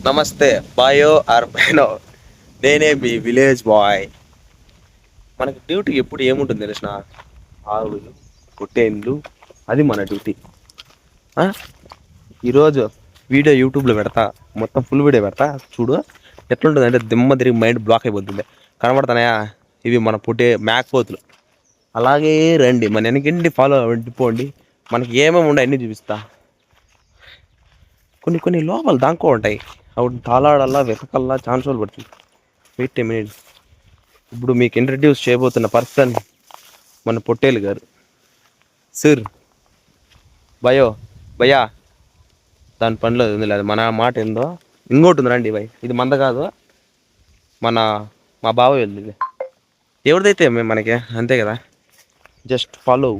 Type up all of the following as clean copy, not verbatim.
నమస్తే బాయో ఆర్ బైనో, నేనే మీ village boy. మనకి డ్యూటీ ఎప్పుడు ఏముంటుంది తెలిసిన, ఆవులు పొట్టేళ్ళు, అది మన డ్యూటీ. ఈరోజు వీడియో యూట్యూబ్లో పెడతా, మొత్తం ఫుల్ వీడియో పెడతా. చూడు ఎట్లుంటుంది అంటే దిమ్మ తిరిగి మైండ్ బ్లాక్ అయిపోతుంది. కనబడుతున్నాయా? ఇవి మన పుట్టే మేకపోతులు. అలాగే రండి మన వెనకండి, ఫాలో అవ్వండి. మనకి ఏమేమి ఉన్నాయి అన్నీ చూపిస్తా. కొన్ని లోపాలు దాంకో ఉంటాయి, అవి తాళాడల్లా వెతకల్లా ఛాన్స్ రోజులు పడుతుంది. Wait a minute. ఇప్పుడు మీకు ఇంట్రడ్యూస్ చేయబోతున్న పర్సన్ మన పొట్టేలు గారు. సిర్ భయో భయా, దాని పనిలో ఉంది లేదు, మన మాట ఏందో ఇంకోటి ఉంది. రండి భయ్, ఇది మంద కాదు, మా బావ వెళ్ళి ఎవరిదైతే మేము మనకి అంతే కదా, జస్ట్ ఫాలో.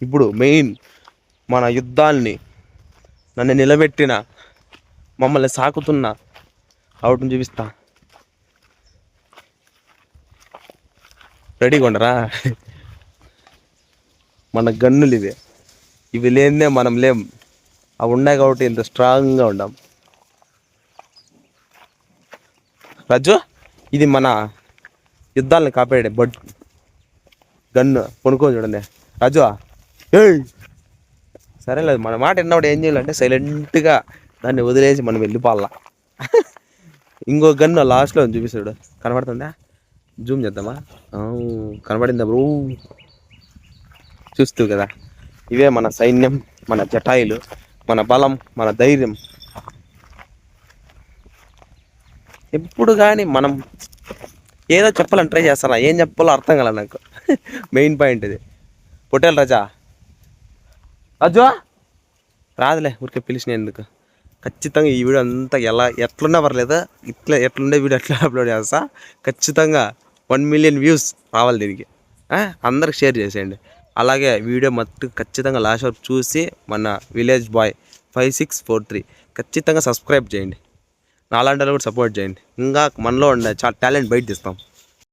ఇప్పుడు మెయిన్ మన యుద్ధాల్ని నన్ను నిలబెట్టిన, మమ్మల్ని సాకుతున్న అవుట్ని చూపిస్తా. రెడీగా ఉండరా? మన గన్నులు ఇవి లేనిదే మనం లేం. అవి ఉన్నాయి కాబట్టి ఇంత స్ట్రాంగ్గా ఉండాం. రాజు, ఇది మన యుద్ధాలని కాపాడే గన్ను కొనుక్కొని చూడండి రాజు. ఏయ్ సరేలేదు, మన మాట విన్నప్పుడు ఏం చేయాలంటే సైలెంట్గా దాన్ని వదిలేసి మనం వెళ్ళిపోవాలా. ఇంకో గన్ను లాస్ట్లో చూపిస్తాడు, కనబడుతుందా? జూమ్ చేద్దామా? కనబడిందా బ్రో? చూస్తూ కదా, ఇవే మన సైన్యం, మన జటాయిలు, మన బలం, మన ధైర్యం. ఎప్పుడు కానీ మనం ఏదో చెప్పాలని ట్రై చేస్తారా, ఏం చెప్పాలో అర్థం కాల నాకు. మెయిన్ పాయింట్ ఇది. పొట్టేలు రాజా, రాజు రాదులే, ఊరికే పిలిచిన ఎందుకు. ఖచ్చితంగా ఈ వీడియో అంతా ఎట్లున్నా పర్లేదు, ఎట్లుండే వీడియో ఎట్లా అప్లోడ్ చేస్తా. ఖచ్చితంగా 1 మిలియన్ వ్యూస్ రావాలి దీనికి. అందరికి షేర్ చేసేయండి. అలాగే వీడియో మొత్తం ఖచ్చితంగా లాస్ట్ వరకు చూసి మన విలేజ్ బాయ్ 5643 ఖచ్చితంగా సబ్స్క్రైబ్ చేయండి. నాలాంటి కూడా సపోర్ట్ చేయండి. ఇంకా మనలో ఉండే చాలా టాలెంట్ బయట తీస్తాం.